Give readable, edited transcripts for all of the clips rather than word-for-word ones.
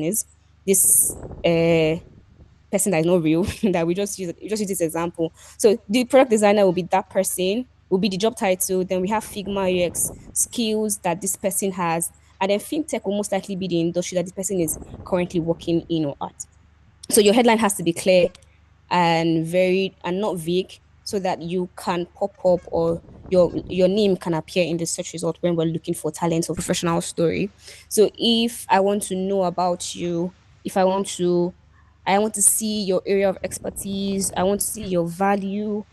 is this person that is not real that we just use this example. So the product designer will be that person, will be the job title. Then we have Figma UX skills that this person has, and then fintech will most likely be the industry that this person is currently working in or at. So your headline has to be clear and very and not vague so that you can pop up or your name can appear in the search result when we're looking for talent or professional story. So if I want to know about you, if I want to see your area of expertise, I want to see your value,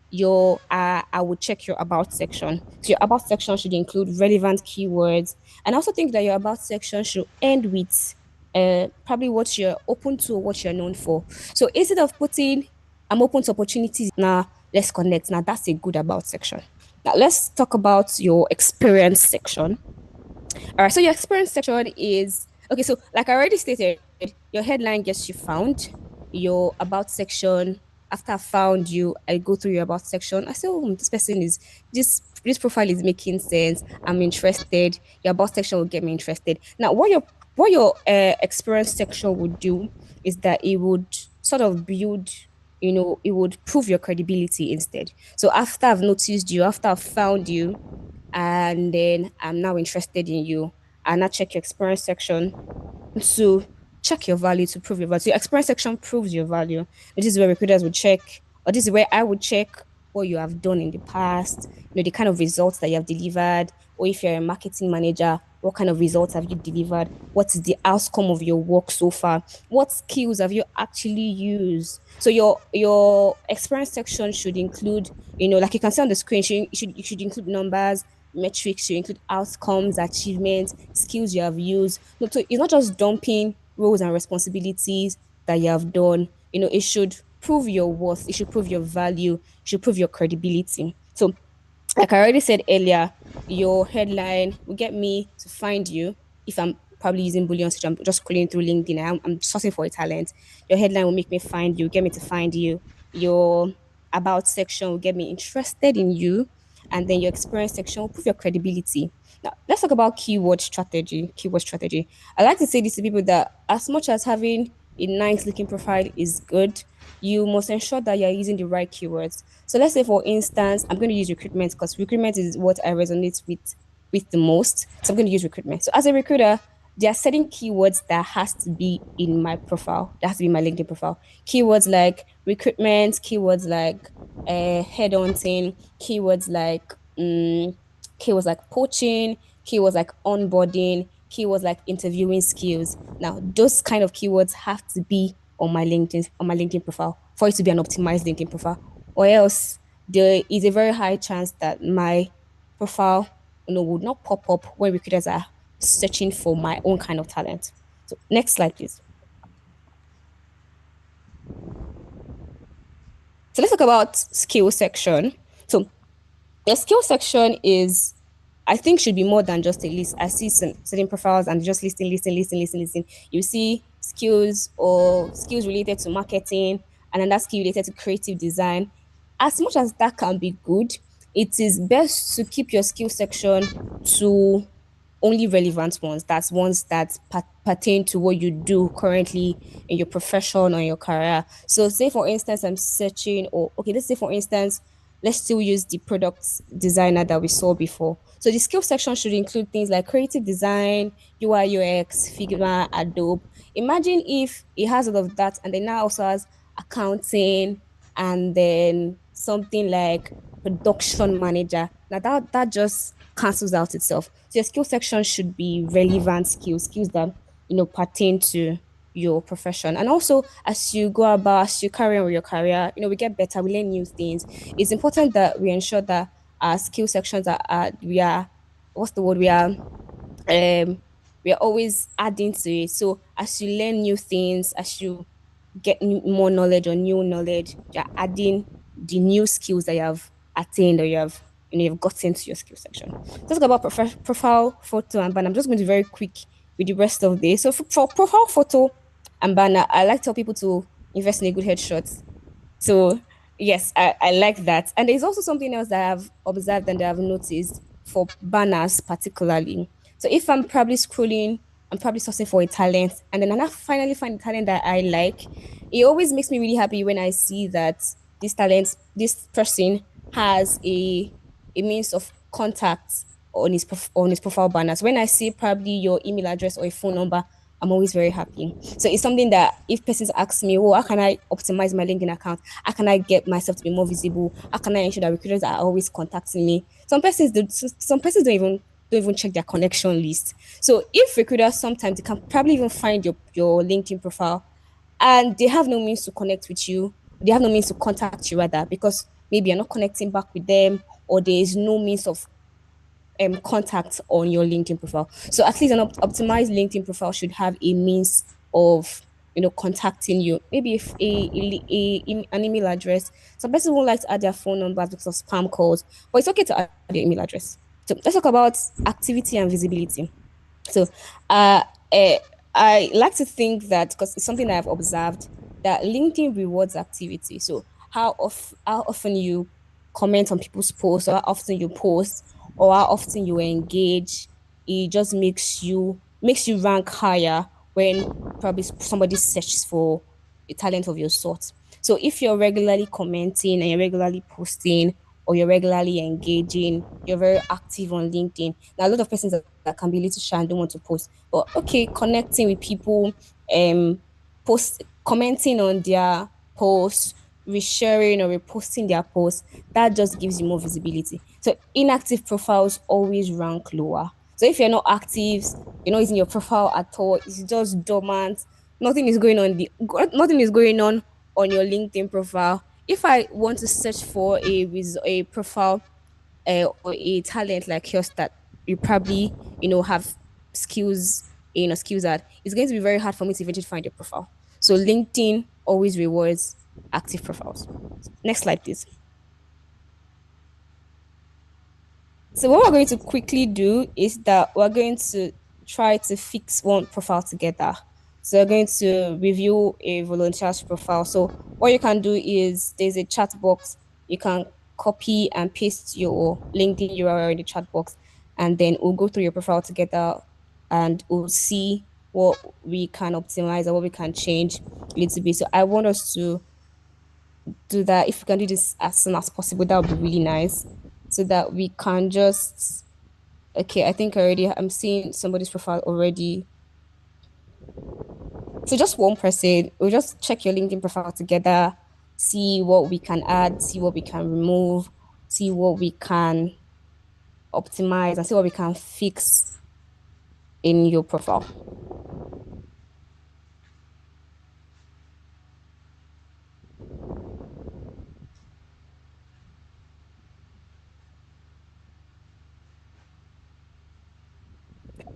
your I would check your about section. So your about section should include relevant keywords. And I also think that your about section should end with probably what you're open to or what you're known for. So instead of putting I'm open to opportunities now, let's connect. Now that's a good about section. Now let's talk about your experience section. All right, so your experience section is okay. So, like I already stated, your headline gets you found. Your about section, after I found you, I go through your about section. I say, oh, this profile is making sense. I'm interested. Your about section will get me interested. Now, what your experience section would do is that it would sort of build, it would prove your credibility instead. So after I've noticed you, after I've found you, and then I'm now interested in you. And I check your experience section to check your value to prove your value. So your experience section proves your value. This is where recruiters would check, or this is where I would check what you have done in the past, the kind of results that you have delivered, or if you're a marketing manager, what kind of results have you delivered? What is the outcome of your work so far? What skills have you actually used? So your experience section should include, like you can see on the screen, you should include numbers, metrics, you include outcomes, achievements, skills you have used. No, so it's not just dumping roles and responsibilities that you have done. It should prove your worth, it should prove your value, it should prove your credibility. So, like I already said earlier, your headline will get me to find you if I'm probably using Boolean search. I'm just scrolling through LinkedIn. I'm sourcing for a talent. Your headline will make me find you, get me to find you. Your about section will get me interested in you. And then your experience section will prove your credibility. Now, let's talk about keyword strategy. Keyword strategy. I like to say this to people that as much as having a nice looking profile is good, you must ensure that you're using the right keywords. So let's say, for instance, I'm going to use recruitment because recruitment is what I resonate with the most. So I'm going to use recruitment. So as a recruiter, there are certain keywords that has to be in my profile. That has to be my LinkedIn profile. Keywords like recruitment, keywords like headhunting, keywords like keywords like poaching, keywords like onboarding, keywords like interviewing skills. Now, those kind of keywords have to be on my LinkedIn profile for it to be an optimized LinkedIn profile, or else there is a very high chance that my profile, would not pop up when recruiters are searching for my own kind of talent. So, next slide, please. So let's talk about skill section. So the skill section is, I think, should be more than just a list. I see some certain profiles and just listing. You see skills or skills related to marketing, and then that skill related to creative design. As much as that can be good, it is best to keep your skill section to only relevant ones. That's ones that pertain to what you do currently in your profession or your career. So, say for instance, I'm searching, or okay, let's say for instance, let's still use the product designer that we saw before. So, the skill section should include things like creative design, UI, UX, Figma, Adobe. Imagine if it has all of that, and then now also has accounting, and then something like production manager. Now that just cancels out itself. So your skill section should be relevant skills that pertain to your profession. And also, as you go about, as you carry on with your career, we get better, we learn new things. It's important that we ensure that our skill sections we are, what's the word, um we are always adding to it. So as you learn new things, as you get more knowledge or new knowledge, you're adding the new skills that you have attained or you've gotten to your skill section. Let's talk about profile photo and banner. I'm just going to be very quick with the rest of this. So for profile photo and banner, I like to tell people to invest in a good headshot. So yes, I like that. And there's also something else that I've observed and that I've noticed for banners particularly. So if I'm probably scrolling I'm probably sourcing for a talent, and then I finally find a talent that I like. It always makes me really happy when I see that this person has a means of contact on his profile banners. When I see probably your email address or a phone number, I'm always very happy. So it's something that if persons ask me, oh, how can I optimize my LinkedIn account? How can I get myself to be more visible? How can I ensure that recruiters are always contacting me? Some persons don't even check their connection list. So if recruiters sometimes they can probably even find your LinkedIn profile and they have no means to connect with you, they have no means to contact you rather because maybe you're not connecting back with them or there is no means of contacts on your LinkedIn profile. So at least an optimized LinkedIn profile should have a means of contacting you. Maybe if an email address. Some people won't like to add their phone numbers because of spam calls, but it's okay to add their email address. So let's talk about activity and visibility. So, uh, eh, I like to think that because it's something I've observed that LinkedIn rewards activity. So, how often you comment on people's posts, or how often you post, or how often you engage, it just makes you rank higher when probably somebody searches for a talent of your sort. So, if you're regularly commenting and you're regularly posting, or you're regularly engaging, you're very active on LinkedIn. Now, a lot of persons that can be a little shy and don't want to post. But okay, connecting with people, post commenting on their posts, resharing or reposting their posts, that just gives you more visibility. So inactive profiles always rank lower. So if you're not active, you're not using your profile at all, it's just dormant, nothing is going on your LinkedIn profile. If I want to search for a profile or a talent like yours that you probably have skills skills at, it's going to be very hard for me to eventually find your profile. So LinkedIn always rewards active profiles. Next slide, please. So what we're going to quickly do is that we're going to try to fix one profile together. So we're going to review a volunteer's profile. So what you can do is there's a chat box. You can copy and paste your LinkedIn URL in the chat box, and then we'll go through your profile together and we'll see what we can optimize and what we can change a little bit. So I want us to do that. If we can do this as soon as possible, that would be really nice. So that we can just okay, I think already I'm seeing somebody's profile already. So just one person, we'll just check your LinkedIn profile together, see what we can add, see what we can remove, see what we can optimize, and see what we can fix in your profile.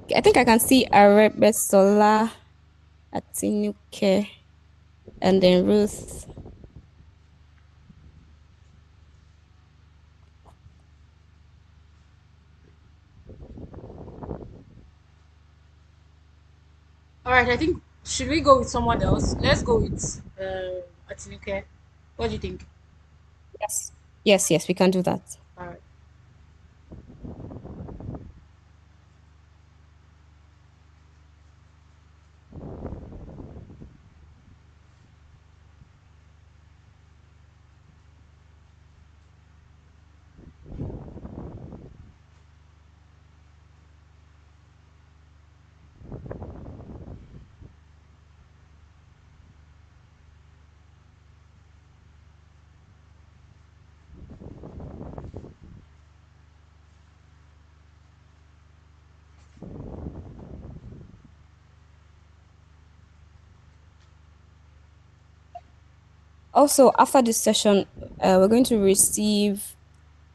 Okay, I think I can see Arebesola, Atinuke, and then Ruth. All right, I think should we go with someone else? Let's go with Atinuke. What do you think? Yes. Yes, we can do that. All right. Also, after this session, we're going to receive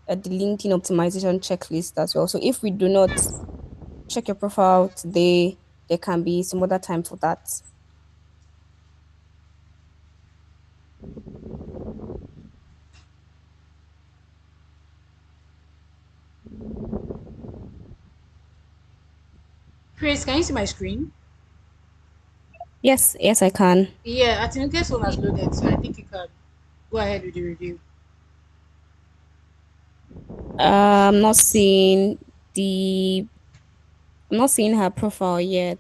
the LinkedIn optimization checklist as well. So if we do not check your profile today, there can be some other time for that. Chris, can you see my screen? Yes, I can. Yeah, Atinuke's one has loaded, so I think you can go ahead with the review. I'm not seeing the I'm not seeing her profile yet.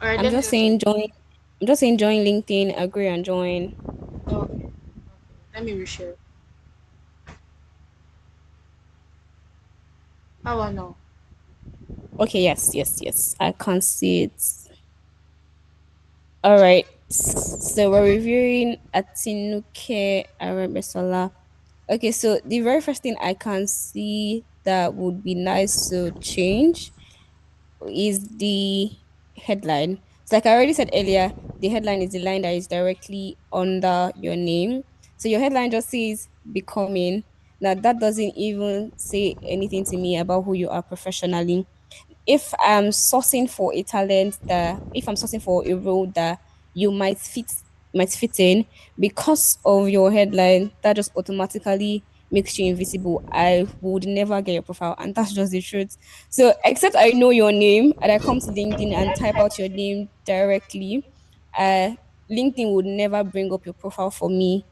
All right, I'm let me just just check. saying join. I'm just saying join LinkedIn, agree and join. Okay. Okay. Let me reshare. How I know? Okay, yes, yes, yes. I can see it. All right. So we're reviewing Atinuke Arabesola. Okay, so the very first thing I can see that would be nice to change is the headline. So like I already said earlier, the headline is the line that is directly under your name. So your headline just says becoming. Now that doesn't even say anything to me about who you are professionally. If I'm sourcing for a role that you might fit in, because of your headline, that just automatically makes you invisible. I would never get your profile, and that's just the truth. So except I know your name and I come to LinkedIn and type out your name directly, uh LinkedIn would never bring up your profile for me,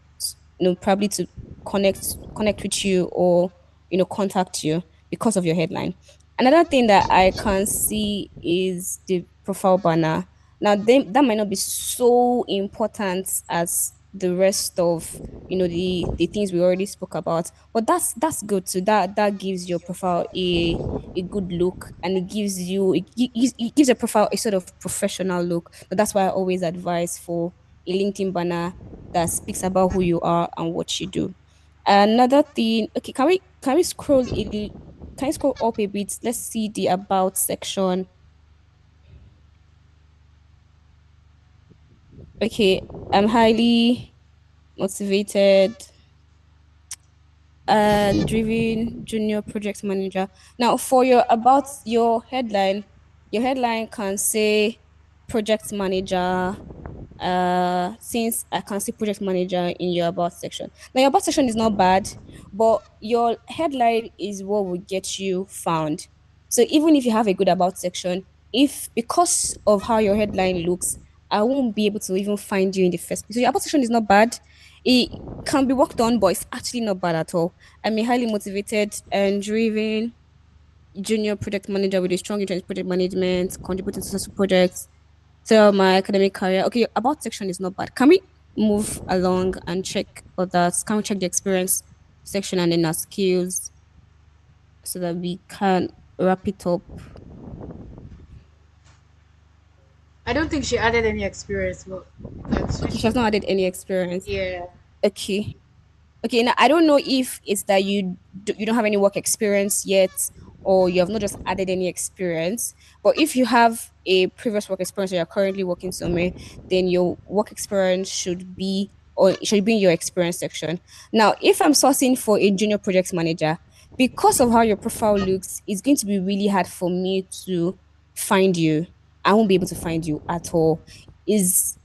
probably to connect with you or contact you because of your headline. Another thing that I can see is the profile banner. Now, that might not be so important as the rest of the things we already spoke about, but that's good too. That gives your profile a good look, and it gives your profile a sort of professional look. But that's why I always advise for a LinkedIn banner that speaks about who you are and what you do. Another thing, okay, can you scroll up a bit? Let's see the about section. Okay, I'm highly motivated and driven junior project manager. Now, for your headline can say project manager. Since I can see project manager in your about section. Now, your about section is not bad, but your headline is what will get you found. So even if you have a good about section, if because of how your headline looks, I won't be able to even find you in the first place. So your about section is not bad. It can be worked on, but it's actually not bad at all. I'm a highly motivated and driven junior project manager with a strong interest in project management, contributing to successful projects. So my academic career. Okay, about section is not bad. Can we move along and check others? Can we check the experience section and then our skills so that we can wrap it up? I don't think she added any experience, but you can Okay, switch she has to. not added any experience. Yeah. Okay. Okay, now I don't know if it's that you don't have any work experience yet, or you have not just added any experience. But if you have a previous work experience or you're currently working somewhere, then your work experience should be in your experience section. Now, if I'm sourcing for a junior project manager, because of how your profile looks, it's going to be really hard for me to find you. I won't be able to find you at all. Is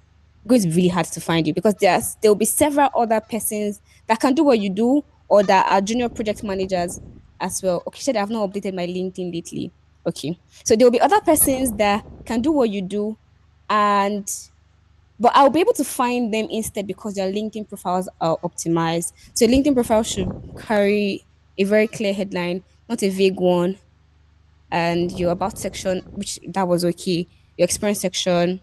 going to be really hard to find you because there'll be several other persons that can do what you do or that are junior project managers as well. Okay, said I've not updated my LinkedIn lately. Okay. So there'll be other persons that can do what you do, and but I'll be able to find them instead because their LinkedIn profiles are optimized. So LinkedIn profile should carry a very clear headline, not a vague one. And your about section, which that was okay. Your experience section,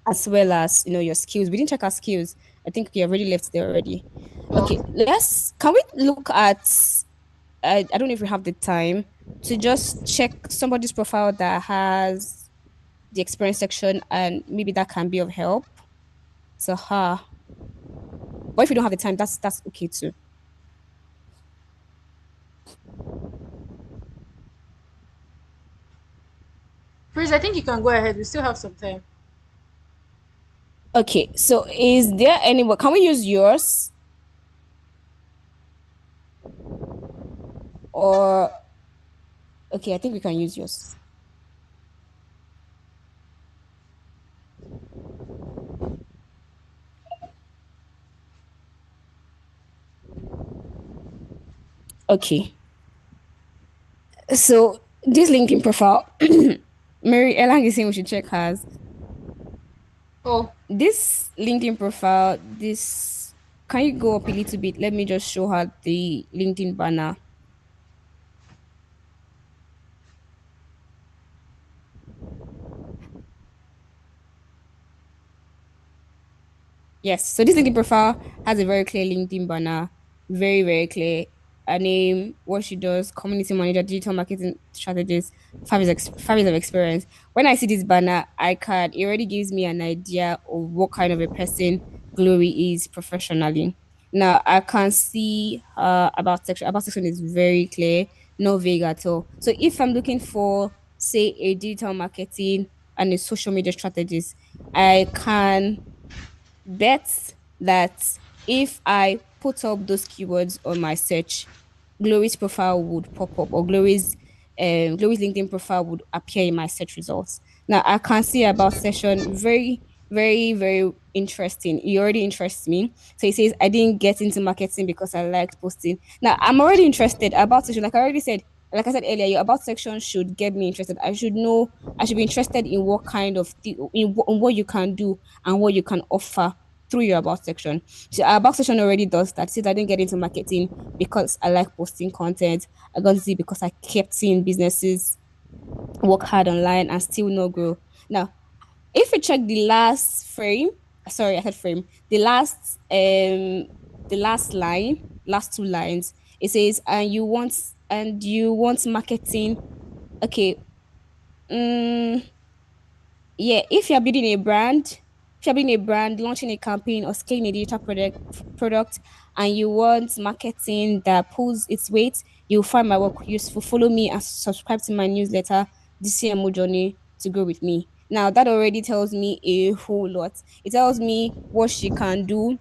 as well as your skills. We didn't check our skills. I think we already left there already. Okay, Okay. can we look at I don't know if we have the time to just check somebody's profile that has the experience section, and maybe that can be of help to her. But if you don't have the time, that's okay too. Please, I think you can go ahead. We still have some time. Okay, so is there any can we use yours, or okay, I think we can use yours. Okay. So this LinkedIn profile, Mary Ellen is saying we should check hers. Oh, This LinkedIn profile, can you go up a little bit? Let me just show her the LinkedIn banner. Yes. So this LinkedIn profile has a very clear LinkedIn banner, very, very clear. A name, what she does, community manager, digital marketing strategist, 5 years of experience. When I see this banner, it already gives me an idea of what kind of a person Glory is professionally. Now I can see about section is very clear, no vague at all. So if I'm looking for, say, a digital marketing and a social media strategist, I can bet that if I put up those keywords on my search, Glory's profile would pop up, or Glory's LinkedIn profile would appear in my search results. Now I can see about session very, very, very interesting. It already interests me. So it says I didn't get into marketing because I liked posting. Now I'm already interested about session. Like I said earlier, your about section should get me interested. I should be interested in what kind of in what you can do and what you can offer through your about section. So our about section already does that. Since I didn't get into marketing because I like posting content, I got into it because I kept seeing businesses work hard online and still no grow. Now, if you check the last frame, sorry, I said frame, the last line, last two lines, it says, and you want marketing. Okay. Mm, yeah, if you're building a brand, if you're building a brand, launching a campaign or scaling a digital product and you want marketing that pulls its weight, you'll find my work useful. Follow me and subscribe to my newsletter, the CMO journey to go with me. Now that already tells me a whole lot. It tells me what she can do,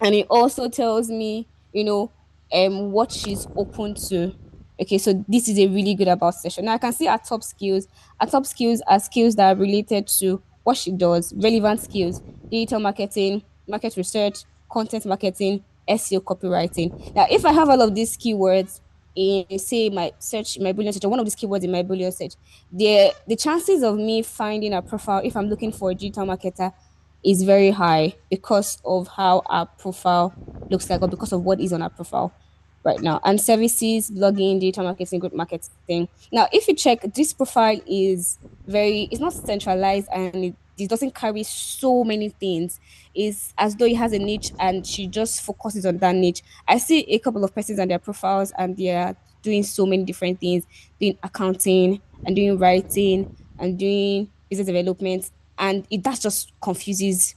and it also tells me, what she's open to. Okay, so this is a really good about session. Now I can see our top skills. Our top skills are skills that are related to what she does, relevant skills, digital marketing, market research, content marketing, SEO, copywriting. Now if I have all of these keywords in, say, my search, my Boolean search, or one of these keywords in my Boolean search, the chances of me finding a profile, if I'm looking for a digital marketer, is very high because of how our profile looks like, or because of what is on our profile right now. And services, blogging, data marketing, group marketing. Now, if you check, this profile is it's not centralized, and it doesn't carry so many things. It's as though it has a niche and she just focuses on that niche. I see a couple of persons on their profiles and they're doing so many different things, doing accounting and doing writing and doing business development, and that just can confuse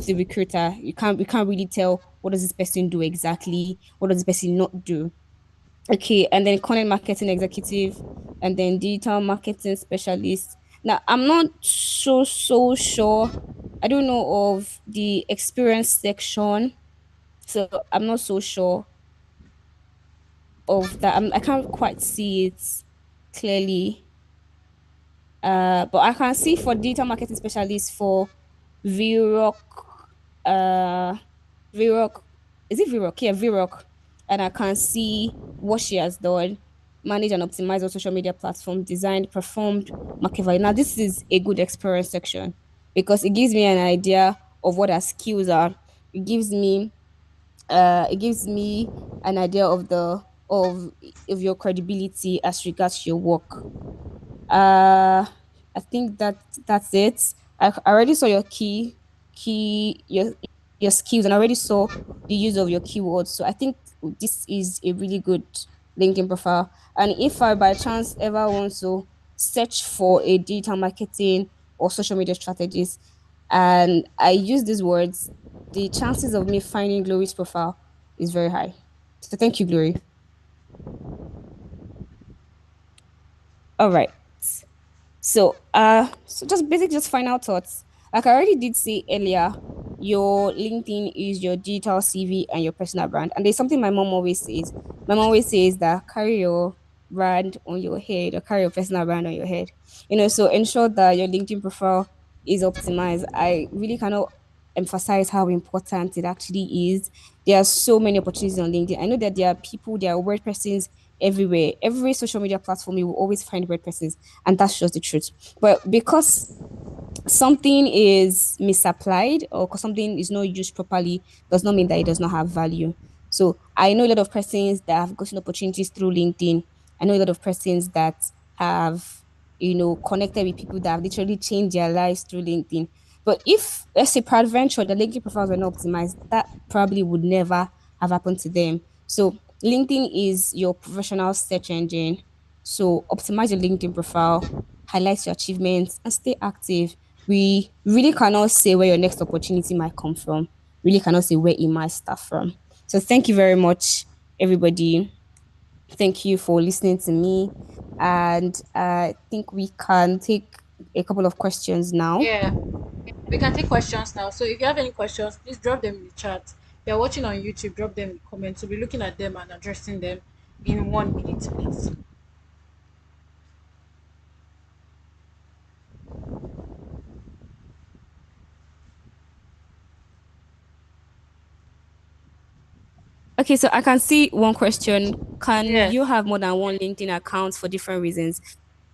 the recruiter. We can't really tell, what does this person do exactly, what does this person not do. Okay, and then content marketing executive, and then digital marketing specialist. Now I'm not so sure. I don't know of the experience section, so I'm not so sure of that. I can't quite see it clearly. But I can see for digital marketing specialist for VROC, uh, VROC, is it VROC? Yeah, VROC. And I can see what she has done, manage and optimize our social media platform, designed, performed, market value. Now, this is a good experience section because it gives me an idea of what her skills are. It gives me, it gives me an idea of of your credibility as regards your work. uh, I think that's it. I already saw your key your skills, and I already saw the use of your keywords. So I think this is a really good LinkedIn profile. And if I by chance ever want to search for a digital marketing or social media strategist, and I use these words, the chances of me finding Glory's profile is very high. So thank you, Glory. All right. So just basically just final thoughts. Like I already did say earlier, your LinkedIn is your digital CV and your personal brand. And there's something my mom always says. My mom always says that carry your brand on your head, or carry your personal brand on your head. So ensure that your LinkedIn profile is optimized. I really cannot emphasize how important it actually is. There are so many opportunities on LinkedIn. I know that there are word persons everywhere. Every social media platform, you will always find word persons, and that's just the truth. But because something is misapplied, or because something is not used properly, does not mean that it does not have value. So I know a lot of persons that have gotten opportunities through LinkedIn. I know a lot of persons that have, connected with people that have literally changed their lives through LinkedIn. But if, let's say, peradventure, the LinkedIn profiles were not optimized, that probably would never have happened to them. So LinkedIn is your professional search engine. So optimize your LinkedIn profile, highlight your achievements, and stay active. We really cannot say where your next opportunity might come from. Really cannot say where it might start from. So thank you very much, everybody. Thank you for listening to me. And I think we can take a couple of questions now. Yeah, we can take questions now. So if you have any questions, please drop them in the chat. If you're watching on YouTube, drop them in the comments. We'll be looking at them and addressing them in 1 minute, please. Okay, so I can see one question. Can you Yes. have more than one LinkedIn account for different reasons?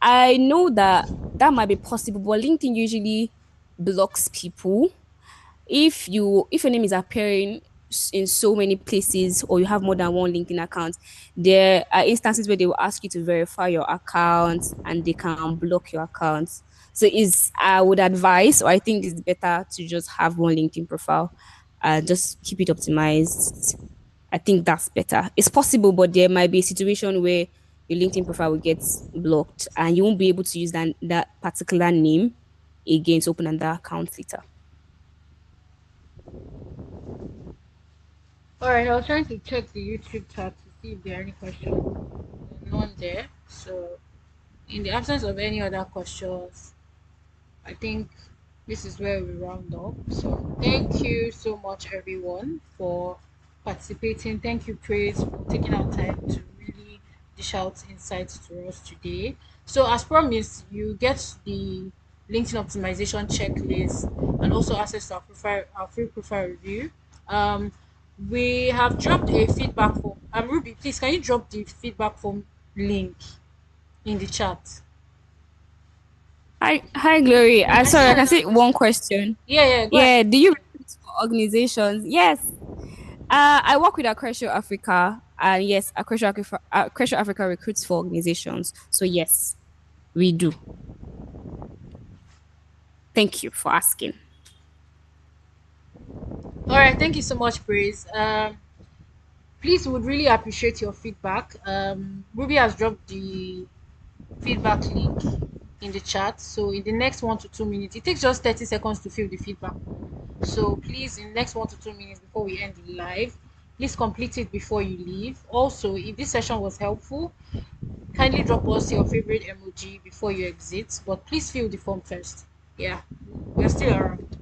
I know that that might be possible, but LinkedIn usually blocks people if your name is appearing in so many places or you have more than one LinkedIn account, there are instances where they will ask you to verify your account and they can block your account. So is I would advise, or I think it's better to just have one LinkedIn profile and just keep it optimized. I think that's better. It's possible, but there might be a situation where your LinkedIn profile will get blocked and you won't be able to use that particular name again to open another account later. All right, I was trying to check the YouTube chat to see if there are any questions. None there. So, in the absence of any other questions, I think this is where we round up. So thank you so much everyone for participating. Thank you, Praise, for taking our time to really dish out insights to us today. So as promised, you get the LinkedIn optimization checklist and also access to our free profile review. Um, we have dropped a feedback form. Ruby, please can you drop the feedback form link in the chat? Hi, Glory. I I see sorry, I can another see one question. question. Yeah, yeah, go Yeah, ahead. do you recruit for organizations? Yes. I work with Accretion Africa, and yes, Accretion Africa recruits for organizations. So yes, we do. Thank you for asking. All right, thank you so much, Praise. Please, would really appreciate your feedback. Ruby has dropped the feedback link in the chat. So in the next 1 to 2 minutes, it takes just 30 seconds to fill the feedback. So please, in the next 1 to 2 minutes before we end the live, please complete it before you leave. Also, if this session was helpful, kindly drop us your favorite emoji before you exit. But please fill the form first. Yeah, we're still around.